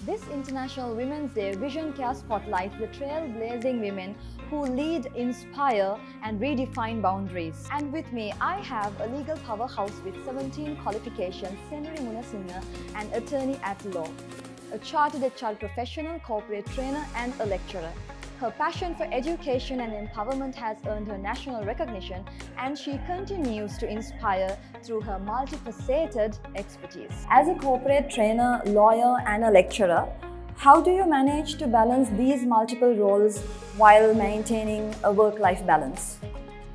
This International Women's Day, Vision Care spotlights the trailblazing women who lead, inspire, and redefine boundaries. And with me, I have a legal powerhouse with 17 qualifications, Senuri Munasinghe, an attorney at law, a chartered HR professional, corporate trainer, and a lecturer. Her passion for education and empowerment has earned her national recognition, and she continues to inspire through her multifaceted expertise. As a corporate trainer, lawyer, and a lecturer, how do you manage to balance these multiple roles while maintaining a work-life balance?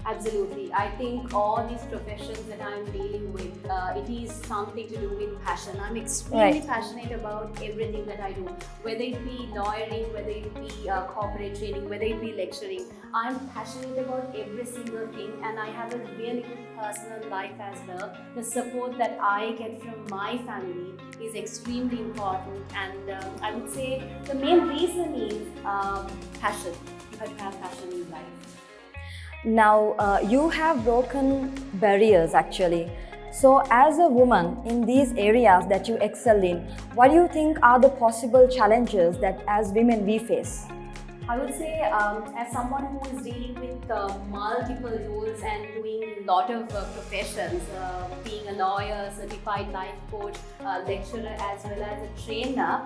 Absolutely. I think all these professions that I'm dealing with, it is something to do with passion. I'm extremely passionate about everything that I do, whether it be lawyering, whether it be corporate training, whether it be lecturing. I'm passionate about every single thing, and I have a really good personal life as well. The support that I get from my family is extremely important, and I would say the main reason is passion. You have to have passion in life. Now, you have broken barriers actually. So, as a woman in these areas that you excel in, what do you think are the possible challenges that as women we face? I would say, as someone who is dealing with multiple roles and doing a lot of professions, being a lawyer, certified life coach, lecturer, as well as a trainer,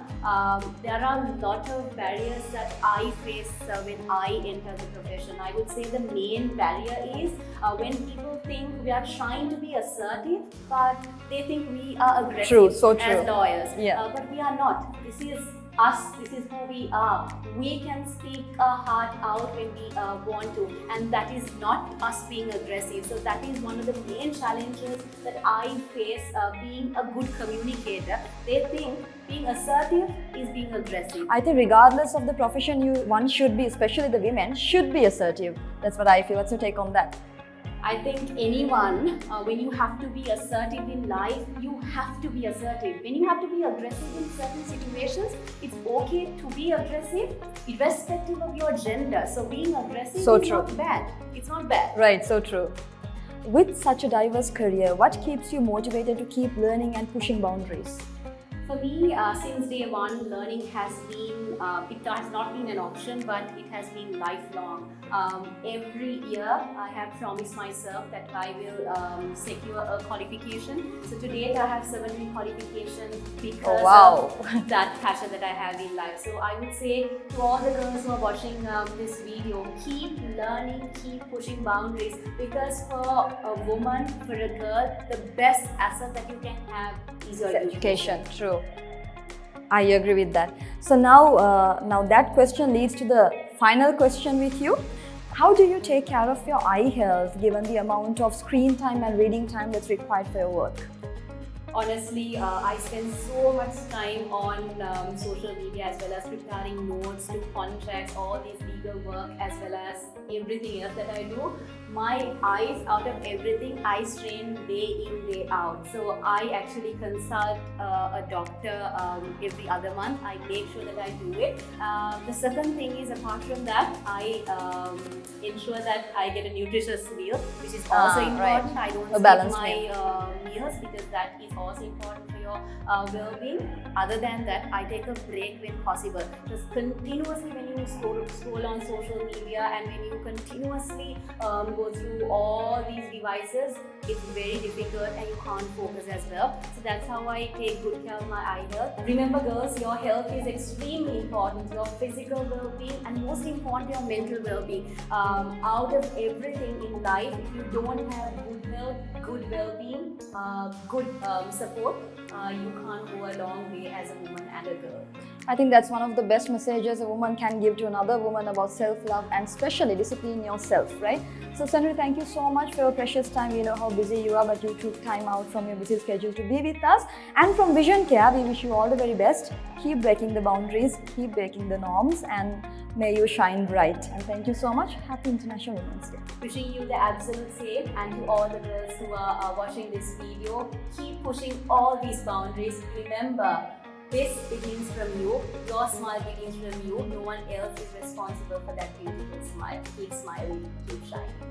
there are a lot of barriers that I face when I enter the profession. I would say the main barrier is when people think we are trying to be assertive, but they think we are aggressive. True, so true. As lawyers. Yeah. But we are not. This is us, this is who we are. We can speak our heart out when we want to, and that is not us being aggressive. So that is one of the main challenges that I face being a good communicator. They think being assertive is being aggressive. I think regardless of the profession, one should be, especially the women, should be assertive. That's what I feel. What's your take on that? I think anyone, when you have to be assertive in life, you have to be assertive. When you have to be aggressive in certain situations, it's okay to be aggressive irrespective of your gender. So being aggressive is not bad. It's not bad. Right, so true. With such a diverse career, what keeps you motivated to keep learning and pushing boundaries? For me, since day one, learning has been, it has not been an option, but it has been lifelong. Every year, I have promised myself that I will secure a qualification. So to date, I have 17 qualifications because of that passion that I have in life. So I would say to all the girls who are watching this video, keep learning, keep pushing boundaries, because for a woman, for a girl, the best asset that you can have is your education. True. I agree with that. So now that question leads to the final question with you. How do you take care of your eye health given the amount of screen time and reading time that's required for your work? Honestly, I spend so much time on social media, as well as preparing notes to contracts, all these legal work, as well as everything else that I do. My eyes, out of everything, I strain day in, day out. So I actually consult a doctor every other month. I make sure that I do it. The second thing is, apart from that, I ensure that I get a nutritious meal, which is also important. I don't skip my meals, because that is also important for your well-being. Other than that, I take a break when possible. Just continuously, when you scroll on social media, and when you continuously go through all these devices, it's very difficult and you can't focus as well. So that's how I take good care of my eye health. Remember girls, your health is extremely important. Your physical well-being, and most important, your mental well-being. Out of everything in life, if you don't have good health, good well-being, good support, you can't go a long way as a woman and a girl. I think that's one of the best messages a woman can give to another woman about self-love, and especially discipline yourself, right? So Senuri, thank you so much for your precious time. We know how busy you are, but you took time out from your busy schedule to be with us. And from Vision Care, we wish you all the very best. Keep breaking the boundaries, keep breaking the norms, and may you shine bright. And thank you so much. Happy International Women's Day. Wishing you the absolute same, and to all the girls who are watching this video, keep pushing all these boundaries. Remember, this begins from you. Your smile begins from you. No one else is responsible for that beautiful smile. Keep smiling, keep shining.